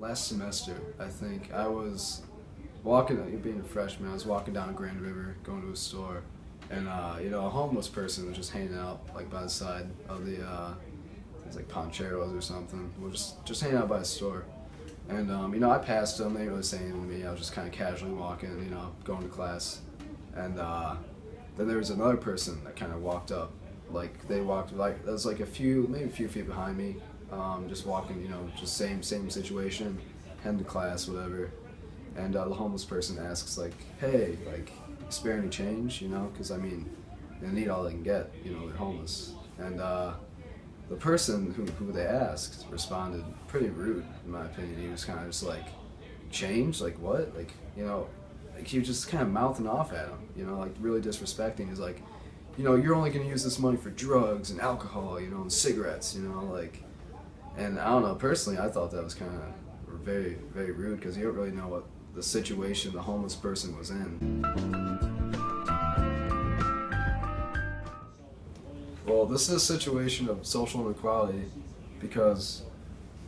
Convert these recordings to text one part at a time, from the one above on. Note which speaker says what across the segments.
Speaker 1: Last semester, I think, I was walking, being a freshman, I was walking down Grand River, going to a store, and, a homeless person was just hanging out, like, by the side of the, it's like Poncheros or something. We're just hanging out by the store. And, I passed them, they didn't really say anything to me. I was just kind of casually walking, going to class. And, then there was another person that kind of walked up. Like, they walked, like, that was like maybe a few feet behind me, just walking, just same situation, heading to class, whatever. And the homeless person asks, like, hey, like, spare any change, because, they need all they can get, they're homeless. And the person who they asked responded pretty rude, in my opinion. He was kind of just like, change? Like, what? Like, like he was just kind of mouthing off at him, like, really disrespecting. He's like, you're only going to use this money for drugs and alcohol, and cigarettes, like, and I don't know, personally, I thought that was kind of very, very rude, because you don't really know what the situation the homeless person was in. Well, this is a situation of social inequality, because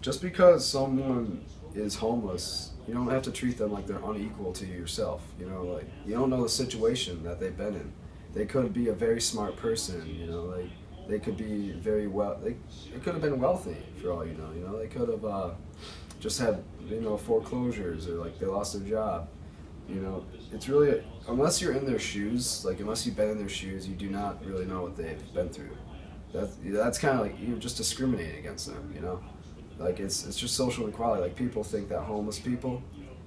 Speaker 1: just because someone is homeless, you don't have to treat them like they're unequal to you yourself, like, you don't know the situation that they've been in. They could be a very smart person, like, they could be they could have been wealthy for all you know, they could have just had, foreclosures, or like they lost their job. It's really, unless you're in their shoes, like, unless you've been in their shoes, you do not really know what they've been through. That's kind of like, you're just discriminating against them, like, it's just social inequality. Like, people think that homeless people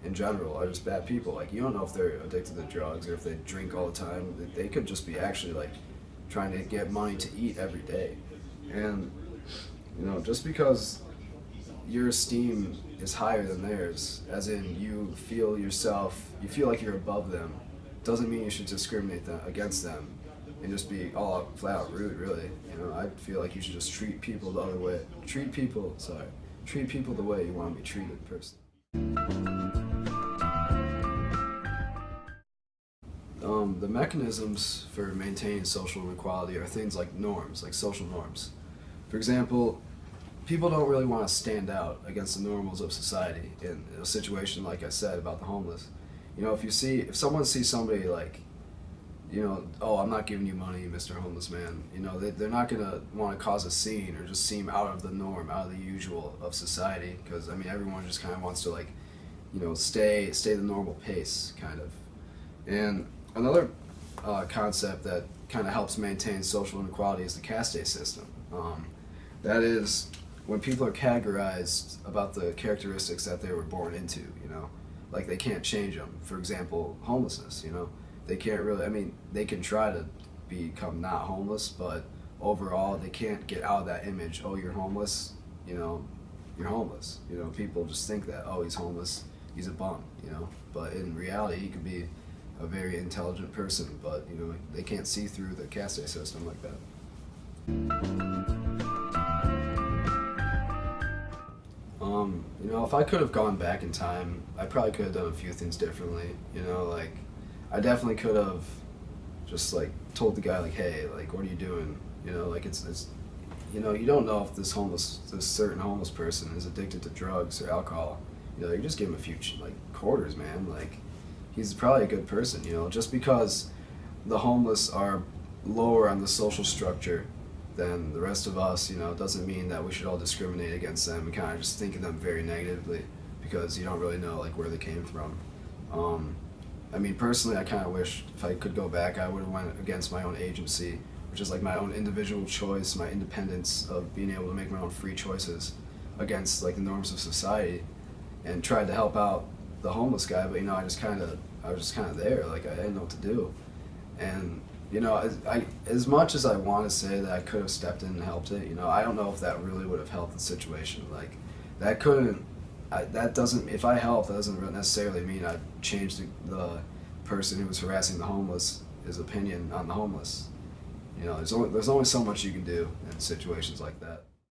Speaker 1: in general are just bad people. Like, you don't know if they're addicted to drugs, or if they drink all the time. They could just be actually, like, trying to get money to eat every day. And just because your esteem is higher than theirs, as in you feel like you're above them, doesn't mean you should discriminate against them and just be all out, flat out rude, really. I feel like you should just treat people the other way. Treat people the way you want to be treated, personally. The mechanisms for maintaining social inequality are things like norms, like social norms. For example, people don't really want to stand out against the normals of society in a situation like I said about the homeless. If someone sees somebody like, oh, I'm not giving you money, Mr. Homeless Man, they're not going to want to cause a scene or just seem out of the norm, out of the usual of society, because, everyone just kind of wants to, like, stay the normal pace, kind of. And another concept that kind of helps maintain social inequality is the caste system. That is, when people are categorized about the characteristics that they were born into, like, they can't change them. For example, homelessness, they can't really, they can try to become not homeless, but overall they can't get out of that image. Oh, you're homeless, you're homeless. People just think that, oh, he's homeless, he's a bum, but in reality he could be a very intelligent person, but they can't see through the caste system like that. If I could have gone back in time, I probably could have done a few things differently. Like, I definitely could have just, like, told the guy, like, hey, like, what are you doing? Like, it's you don't know if this certain homeless person is addicted to drugs or alcohol. You just give him a few, like, quarters, man. Like, he's probably a good person, just because the homeless are lower on the social structure than the rest of us, doesn't mean that we should all discriminate against them and kind of just think of them very negatively, because you don't really know, like, where they came from. Personally, I kind of wish if I could go back, I would have went against my own agency, which is like my own individual choice, my independence of being able to make my own free choices against, like, the norms of society, and tried to help out the homeless guy. But I was just kind of there, like, I didn't know what to do. And as much as I want to say that I could have stepped in and helped it, I don't know if that really would have helped the situation. Like, if I helped, that doesn't necessarily mean I'd change the person who was harassing the homeless, his opinion on the homeless. There's only so much you can do in situations like that.